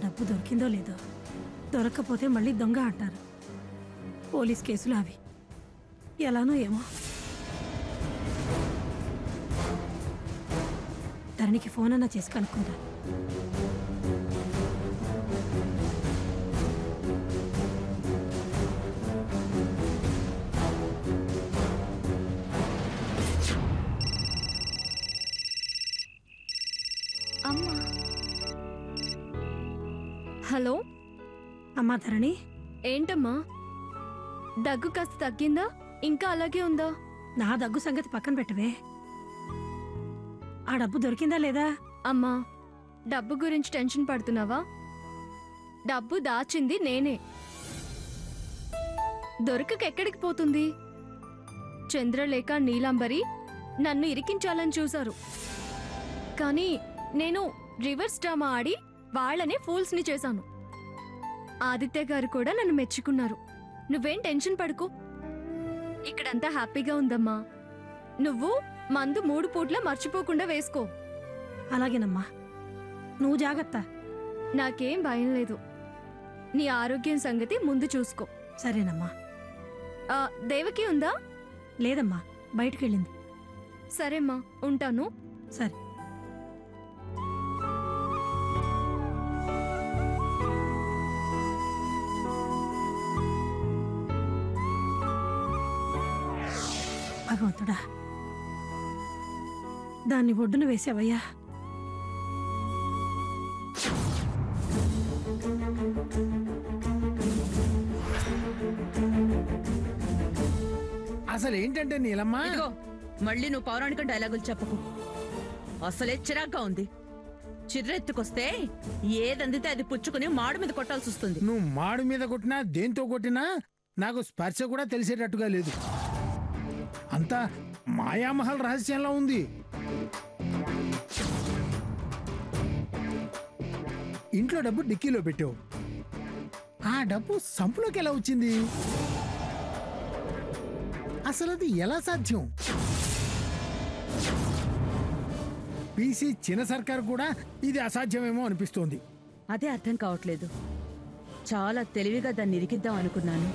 డబ్బు దొరికిందో లేదో, దొరక్కపోతే మళ్ళీ దొంగ అంటారు. పోలీస్ కేసులు అవి ఎలానో ఏమో. ధరణికి ఫోన్ అన్నా చేసి కనుక్కుందా. అమ్మా. హలో అమ్మా ధరణి. ఏంటమ్మా, దగ్గు కాస్త తగ్గిందా ఇంకా అలాగే ఉందా? నా దగ్గు సంగతి పక్కన పెట్టవే, ఆ డబ్బు దొరికిందా లేదా? అమ్మా, డబ్బు గురించి టెన్షన్ పడుతున్నావా? డబ్బు దాచింది నేనే. దొరకక ఎక్కడికి పోతుంది? చంద్రలేఖ, నీలాంబరి నన్ను ఇరికించాలని చూశారు, కానీ నేను రివర్స్ డ్రామా ఆడి వాళ్లనే ఫూల్స్ ని చేశాను. ఆదిత్య గారు కూడా నన్ను మెచ్చుకున్నారు. నువ్వేం టెన్షన్ పడుకో, ఇక్కడంతా హ్యాపీగా ఉందమ్మా. నువ్వు మందు 3 పూట్ల మర్చిపోకుండా వేసుకో. అలాగేనమ్మా, నువ్వు జాగ్రత్త. నాకేం భయం లేదు, నీ ఆరోగ్యం సంగతి ముందు చూసుకో. సరేనమ్మా. దేవకి ఉందా? లేదమ్మా, బయటకెళ్ళింది. సరేమ్మా, ఉంటాను. సరే. భగవంతుడా, దాన్ని ఒడ్డున వేసావయ్యా. అసలు ఏంటంటే నీలమ్మా, మళ్ళీ నువ్వు పౌరాణిక డైలాగులు చెప్పకు. అసలే చిరాగ్గా ఉంది. చిర్రెత్తుకొస్తే ఏదందితే అది పుచ్చుకుని మాడు మీద కొట్టాల్సి వస్తుంది. నువ్వు మాడు మీద కొట్టినా దేంతో కొట్టినా నాకు స్పర్శ కూడా తెలిసేటట్టుగా లేదు. అంతా మాయామహల్ రహస్యంలా ఉంది. ఇంట్లో డబ్బు డిక్కీలో పెట్టావు, ఆ డబ్బు సంపులోకి ఎలా వచ్చింది? అసలు అది ఎలా సాధ్యం? పీసీ చిన్న సర్కార్ కూడా ఇది అసాధ్యమేమో అనిపిస్తోంది. అదే అర్థం కావట్లేదు. చాలా తెలివిగా దాన్ని ఇరికిద్దాం అనుకున్నాను,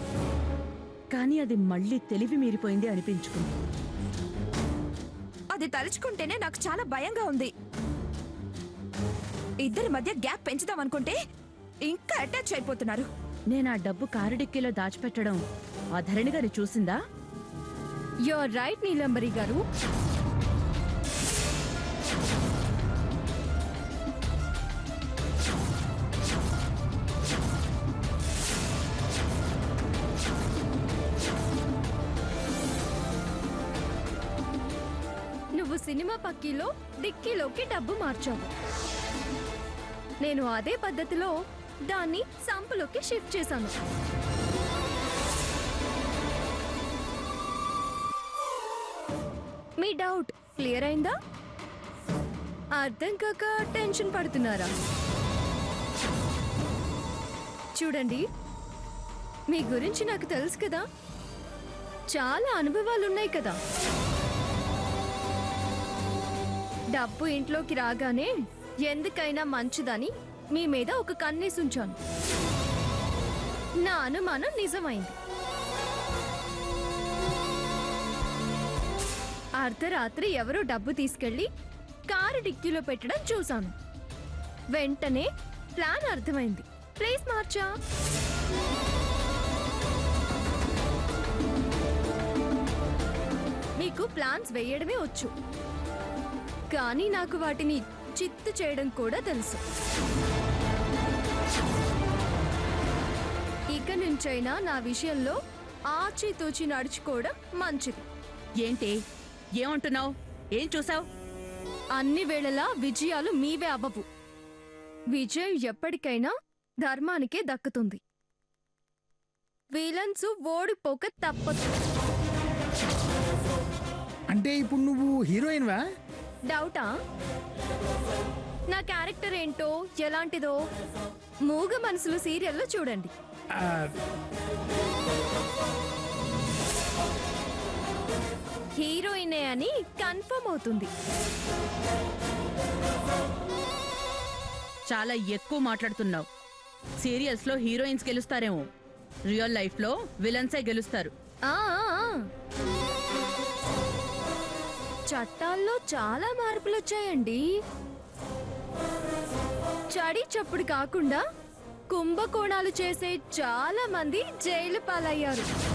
కానీ అది మళ్ళీ తెలివి మీరిపోయింది అనిపించుకుంది. అది తలుచుకుంటేనే నాకు చాలా భయంగా ఉంది. ఇద్దరి మధ్య గ్యాప్ పెంచుదాం అనుకుంటే ఇంకా అటాచ్ అయిపోతున్నారు. నేను ఆ డబ్బు కారు డిక్కీలో దాచిపెట్టడం ఆ ధరణి గారి చూసిందా? యూర్ రైట్ నీలంబరి గారు. నువ్వు సినిమా పక్కీలో డిక్కీలోకి డబ్బు మార్చావు. నేను అదే పద్ధతిలో దాన్ని సంపులోకి షిఫ్ట్ చేశాను. మీ డౌట్ క్లియర్ అయిందా? అర్థం కాక టెన్షన్ పడుతున్నారా? చూడండి, మీ గురించి నాకు తెలుసు కదా, చాలా అనుభవాలున్నాయి కదా. డబ్బు ఇంట్లోకి రాగానే ఎందుకైనా మంచిదని మీ మీద ఒక కన్నేసి ఉంచాను. నా అనుమానం నిజమైంది. అర్ధరాత్రి ఎవరో డబ్బు తీసుకెళ్లి కారు డిక్కీలో పెట్టడం చూశాను. వెంటనే ప్లాన్ అర్థమైంది, ప్లేస్ మార్చా. మీకు ప్లాన్స్ వేయడమే వచ్చు, కానీ నాకు వాటిని చిత్తు చేయడం కూడా తెలుసు. ఇక నుంచైనా నా విషయంలో ఆచితూచి నడుచుకోవడం మంచిది. ఏంటి ఏమంటున్నావు? ఏం చూసావు? అన్ని వేళలా విజయాలు మీవే అవ్వవు. విజయం ఎప్పటికైనా ధర్మానికే దక్కుతుంది. విలన్స్ ఓడిపోక తప్పదు. అంటే ఇప్పుడు నువ్వు హీరోయిన్వా? డౌటా? నా క్యారెక్టర్ ఏంటో ఎలాంటిదో మూగ మనసులు సీరియల్లో చూడండి. హీరోయినే అని కన్ఫర్మ్ అవుతుంది. చాలా ఎక్కువ మాట్లాడుతున్నావు. సీరియల్స్ లో హీరోయిన్స్ గెలుస్తారేమో, రియల్ లైఫ్ లో విలన్సే గెలుస్తారు. ఆ, ఆ, ఆ. చట్టాల్లో చాలా మార్పులు వచ్చాయండి. చడి చప్పుడు కాకుండా కుంభకోణాలు చేసే చాలా మంది జైలు పాలయ్యారు.